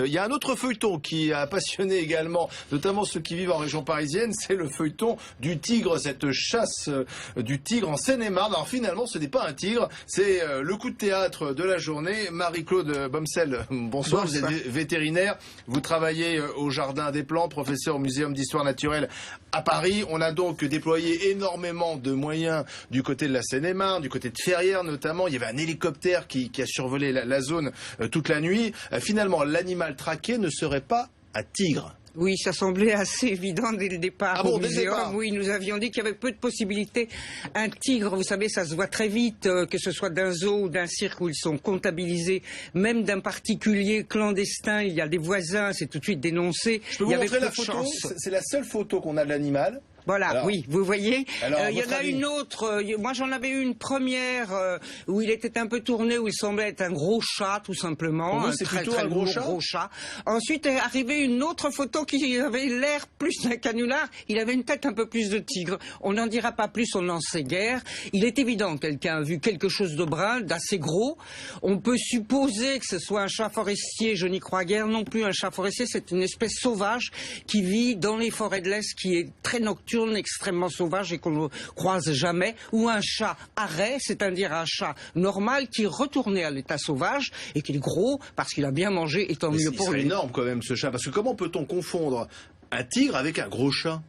Il y a un autre feuilleton qui a passionné également, notamment ceux qui vivent en région parisienne, c'est le feuilleton du tigre, cette chasse du tigre en Seine-et-Marne. Alors finalement, ce n'est pas un tigre, c'est le coup de théâtre de la journée. Marie-Claude Bomsel, bonsoir, vous êtes vétérinaire, vous travaillez au Jardin des Plantes, professeur au Muséum d'Histoire Naturelle à Paris. On a donc déployé énormément de moyens du côté de la Seine-et-Marne, du côté de Ferrières notamment. Il y avait un hélicoptère qui a survolé la zone toute la nuit. Finalement, l'animal traqué ne serait pas un tigre. Oui, ça semblait assez évident dès le départ au muséum. Oui, nous avions dit qu'il y avait peu de possibilités. Un tigre, vous savez, ça se voit très vite, que ce soit d'un zoo ou d'un cirque où ils sont comptabilisés, même d'un particulier clandestin, il y a des voisins, c'est tout de suite dénoncé. Je peux vous montrer la photo, c'est la seule photo qu'on a de l'animal. Voilà, alors, oui, vous voyez. Il y en a une autre, moi j'en avais eu une première où il était un peu tourné, où il semblait être un gros chat, tout simplement. Pour vous, c'est plutôt un gros chat. Ensuite est arrivée une autre photo qui avait l'air plus d'un canular. Il avait une tête un peu plus de tigre. On n'en dira pas plus, on n'en sait guère. Il est évident que quelqu'un a vu quelque chose de brun, d'assez gros. On peut supposer que ce soit un chat forestier, je n'y crois guère non plus. Un chat forestier, c'est une espèce sauvage qui vit dans les forêts de l'Est, qui est très nocturne, extrêmement sauvage et qu'on ne croise jamais, ou un chat arrêt, c'est-à-dire un chat normal qui est retourné à l'état sauvage et qui est gros parce qu'il a bien mangé et tant mieux pour lui. C'est énorme quand même ce chat, parce que comment peut-on confondre un tigre avec un gros chat ?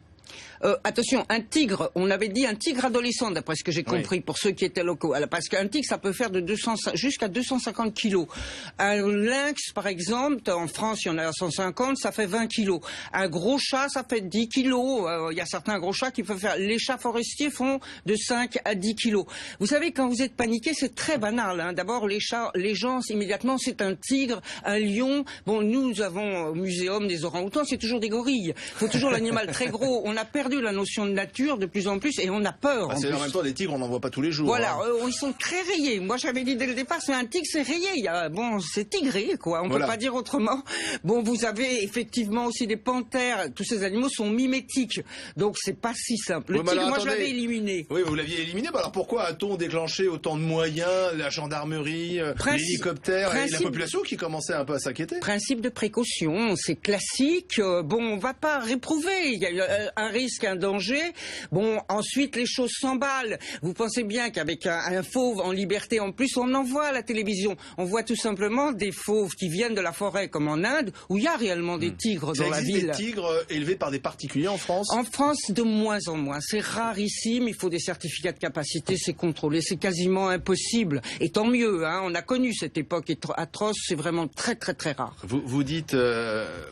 Attention, un tigre, on avait dit un tigre adolescent, d'après ce que j'ai compris, pour ceux qui étaient locaux. Parce qu'un tigre, ça peut faire de jusqu'à 250 kilos. Un lynx, par exemple, en France, il y en a 150, ça fait 20 kilos. Un gros chat, ça fait 10 kilos. Il y a certains gros chats qui peuvent faire... Les chats forestiers font de 5 à 10 kilos. Vous savez, quand vous êtes paniqué, c'est très banal. Hein. D'abord, les chats, les gens, immédiatement, c'est un tigre, un lion. Bon, nous avons au muséum des orang-outans, c'est toujours des gorilles. Il faut toujours l'animal très gros. On a perdu la notion de nature de plus en plus et on a peur. En même temps, les tigres, on n'en voit pas tous les jours. Voilà, ils sont très rayés. Moi, j'avais dit dès le départ, c'est un tigre, c'est rayé. Bon, c'est tigré, quoi. On peut pas dire autrement. Bon, vous avez effectivement aussi des panthères. Tous ces animaux sont mimétiques. Donc, c'est pas si simple. Le tigre, moi, je l'avais éliminé. Oui, vous l'aviez éliminé. Alors, pourquoi a-t-on déclenché autant de moyens, la gendarmerie, l'hélicoptère et la population qui commençait un peu à s'inquiéter? Principe de précaution, c'est classique. Bon, on va pas réprouver. Il y a un risque, un danger. Bon, ensuite, les choses s'emballent. Vous pensez bien qu'avec un fauve en liberté, en plus, on en voit à la télévision. On voit tout simplement des fauves qui viennent de la forêt, comme en Inde, où il y a réellement des tigres dans la ville. Des tigres élevés par des particuliers en France? En France, de moins en moins. C'est rarissime. Il faut des certificats de capacité, c'est contrôlé. C'est quasiment impossible. Et tant mieux, hein. On a connu cette époque atroce. C'est vraiment très, très, très rare. Vous dites,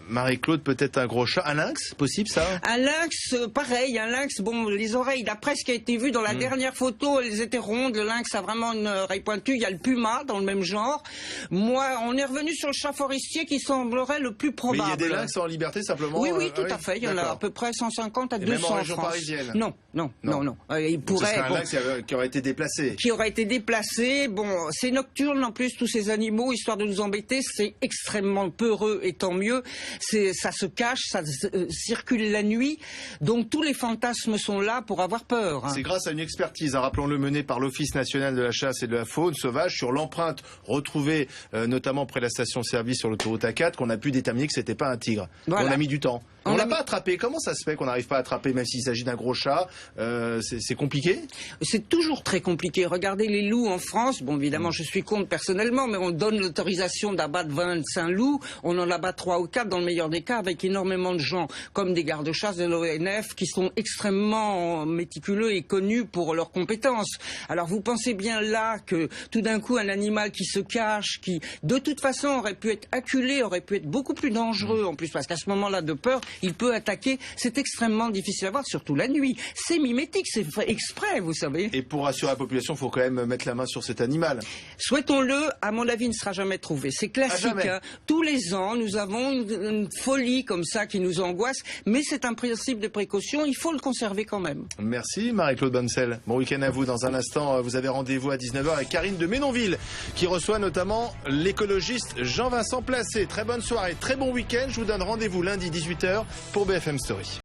Marie-Claude, peut-être un gros chat. Un lynx, possible ça? Un lynx, pareil, un lynx, bon, les oreilles, d'après ce qui a été vu dans la dernière photo, elles étaient rondes, le lynx a vraiment une oreille pointue, il y a le puma dans le même genre. Moi, on est revenu sur le chat forestier qui semblerait le plus probable. Mais il y a des lynx en liberté simplement? Oui, oui, tout à fait, il y en a à peu près 150 à 200 même en région France. Parisienne? Non. Il pourrait... C'est un lynx qui aurait été déplacé? Qui aurait été déplacé, bon, c'est nocturne en plus, tous ces animaux, histoire de nous embêter, c'est extrêmement peureux et tant mieux. Ça se cache, ça circule la nuit, donc tous les fantasmes sont là pour avoir peur. Hein. C'est grâce à une expertise, rappelons-le, menée par l'Office national de la chasse et de la faune sauvage sur l'empreinte retrouvée notamment près de la station-service sur l'autoroute A4 qu'on a pu déterminer que c'était pas un tigre. Voilà. On a mis du temps. On l'a pas attrapé. Comment ça se fait qu'on n'arrive pas à attraper, même s'il s'agit d'un gros chat? C'est compliqué? C'est toujours très compliqué. Regardez les loups en France. Bon, évidemment, je suis contre personnellement, mais on donne l'autorisation d'abattre 25 loups. On en abat 3 ou 4 dans le meilleur des cas, avec énormément de gens, comme des gardes-chasse de l'ONF, qui sont extrêmement méticuleux et connus pour leurs compétences. Alors, vous pensez bien là que tout d'un coup, un animal qui se cache, qui de toute façon aurait pu être acculé, aurait pu être beaucoup plus dangereux en plus, parce qu'à ce moment-là de peur, il peut attaquer. C'est extrêmement difficile à voir, surtout la nuit. C'est mimétique, c'est fait exprès, vous savez. Et pour rassurer la population, il faut quand même mettre la main sur cet animal. Souhaitons-le, à mon avis, il ne sera jamais trouvé. C'est classique. Hein. Tous les ans, nous avons une folie comme ça qui nous angoisse, mais c'est un principe de précaution, il faut le conserver quand même. Merci Marie-Claude Bomsel. Bon week-end à vous. Dans un instant, vous avez rendez-vous à 19h avec Karine de Ménonville, qui reçoit notamment l'écologiste Jean-Vincent Placé. Très bonne soirée, très bon week-end. Je vous donne rendez-vous lundi 18h pour BFM Story.